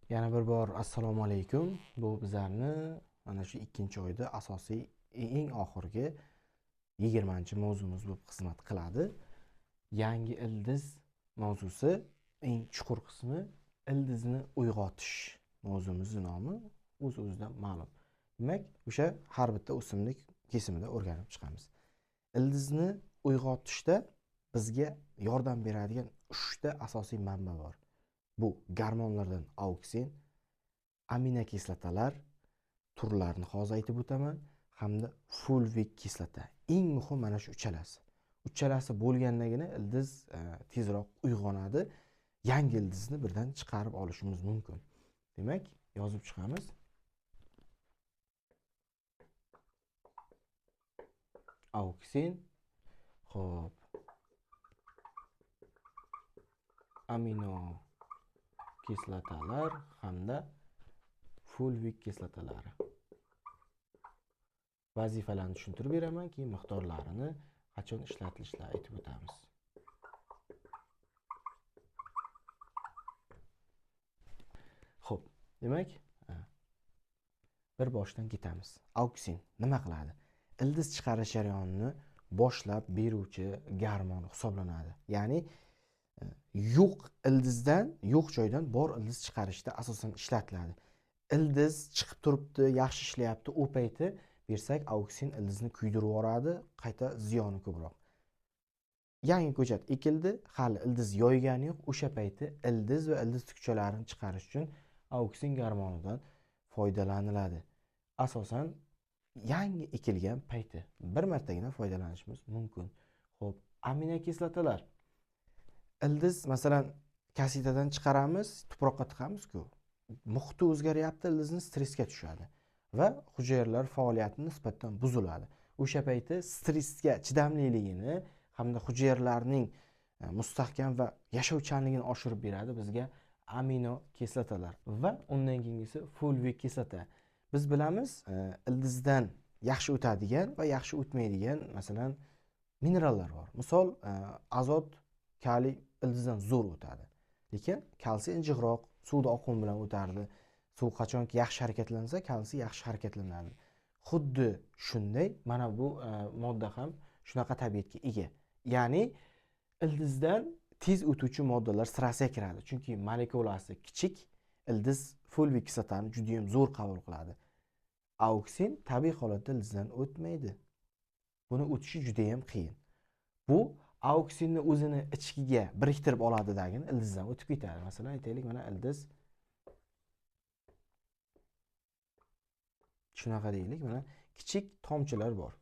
Yana bir bor assalomu alaykum. Bu bizlarni mana shu 2-oyda asosiy eng oxirgi 20-mavzumiz bo'lib xizmat qiladi. Yangi ildiz mavzusi eng chuqur qismi ildizni uyg'otish mavzumizning nomi o'z-o'zidan ma'lum. Demak, o'sha har bitta o'simlik kesimida o'rganib chiqamiz. Ildizni uyg'otishda bizga yordam beradigan 3 ta asosiy manba bor. Bu gormonlardan auksin, aminokislotalar turlarini hozir aytib o'taman, hamda fulvik kislota. Eng muhim mana shu uchalasi. Uchalasi bo'lgandagina ildiz tezroq uyg'onadi. Yangi ildizni birdan chiqarib olishimiz mumkin. Demak, yozib chiqamiz. Auksin, xo'p. Aminokislotalar hamda fulvik kislotalari. Vazifalarni tushuntirib beraman, keyin miqdorlarini qachon ishlatilishlarini aytib o'tamiz. Xo'p, demak, bir boshdan ketamiz. Auksin nima qiladi? Ildiz chiqarish jarayonini boshlab beruvchi gormon hisoblanadi. Ya'ni yo'q ildizdan, yo'q joydan bor ildiz chiqarishda asosan ishlatiladi. Ildiz chiqib turibdi, yaxshi ishlayapti, u payti bersak, auksin ildizni kuydirib yuboradi, qayta ziyoni ko'proq. Yangi ko'chat ekildi, hali ildiz yoygani yo'q, o'sha payti ildiz va ildiz tukchalarini chiqarish uchun auksin gormonidan foydalaniladi. Asosan yangi ekilgan payti bir martagina foydalanishimiz mumkin. Xo'p, aminokislotalar. Ildiz masalan kasetadan chiqaramiz, tuproqqa tiqamiz-ku. Muhiti o'zgaryapti, ildizni stressga tushadi va hujayralar faoliyati nisbatan buziladi. O'sha payti stressga chidamliligini hamda hujayralarning mustahkam va yashovchanligini oshirib beradi bizga aminokislotalar va undan keyingisi fulvik kislota. Biz bilamiz, ildizdan yaxshi o'tadigan va yaxshi o'tmaydigan masalan minerallar bor. Misol, azot, kaliy ildizdan zo'r o'tadi. Lekin kalsiy injiqroq, suvda oqim bilan o'tardi. Suv qachonki yaxshi harakatlansa, kalsiy yaxshi harakatlanadi. Xuddi shunday mana bu modda ham shunaqa tabiatga ega. Ya'ni ildizdan tez o'tuvchi moddalar sirasiga kiradi. Chunki molekulasi kichik, ildiz fulvik kislotani juda ham zo'r qabul qiladi. Auksin tabiiy holatda ildizdan o'tmaydi. Buni o'tishi juda ham qiyin. Bu auksinni o'zini ichiga biriktirib oladi degin, ildizdan o'tib ketadi. Masalan, aytaylik, mana ildiz shunaqa deylik, mana kichik tomchilar bor.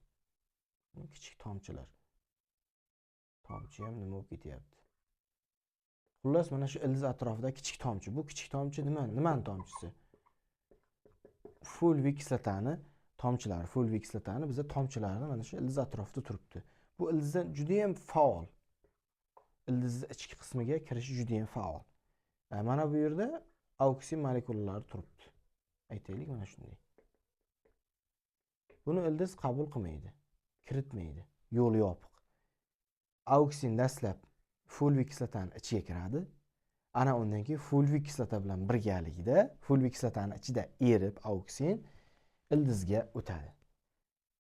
Kichik tomchilar. Tomchi ham nima bo'lib ketyapti? Xullas, mana shu ildiz atrofida kichik tomchi. Bu kichik tomchi nimani tomchisi? Fulvik kislotani tomchilari, fulvik kislotani bizda tomchilarni mana shu ildiz atrofida turibdi. Bu ildizdan juda ham faol. Ildizning ichki qismiga kirishi juda ham faol. Mana bu yerda auksin molekulalari turibdi. Aytaylik, mana shunday. Buni ildiz qabul qilmaydi, kiritmaydi, yo'li yopiq. Auksin dastlab fulvik kislotani ichiga kiradi. Ana undan keyin fulvik kislota bilan birgalikda fulvik kislotani ichida erib auksin ildizga o'tadi.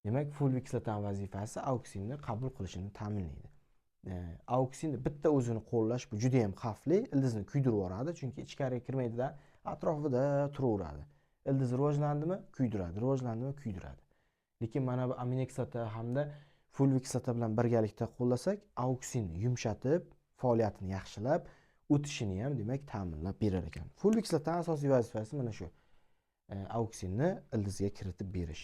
Demak, fulvik kislotaning vazifasi auksinni qabul qilishini ta'minlaydi. Auksinni bitta o'zini qo'llash bu juda ham xavfli, ildizni kuydirib yuboradi, chunki ichkariga kirmaydi-da, atrofida turaveradi. Ildiz rivojlandimi? Kuydiradi, rivojlandimi? Kuydiradi. Lekin mana bu aminokislota hamda fulvik kislota bilan birgalikda qo'llasak, auksinni yumshatib, faoliyatini yaxshilab, o'tishini ham demak ta'minlab berar ekan. Fulvik kislotaning asosiy vazifasi mana shu. Auksinni ildizga kiritib berish.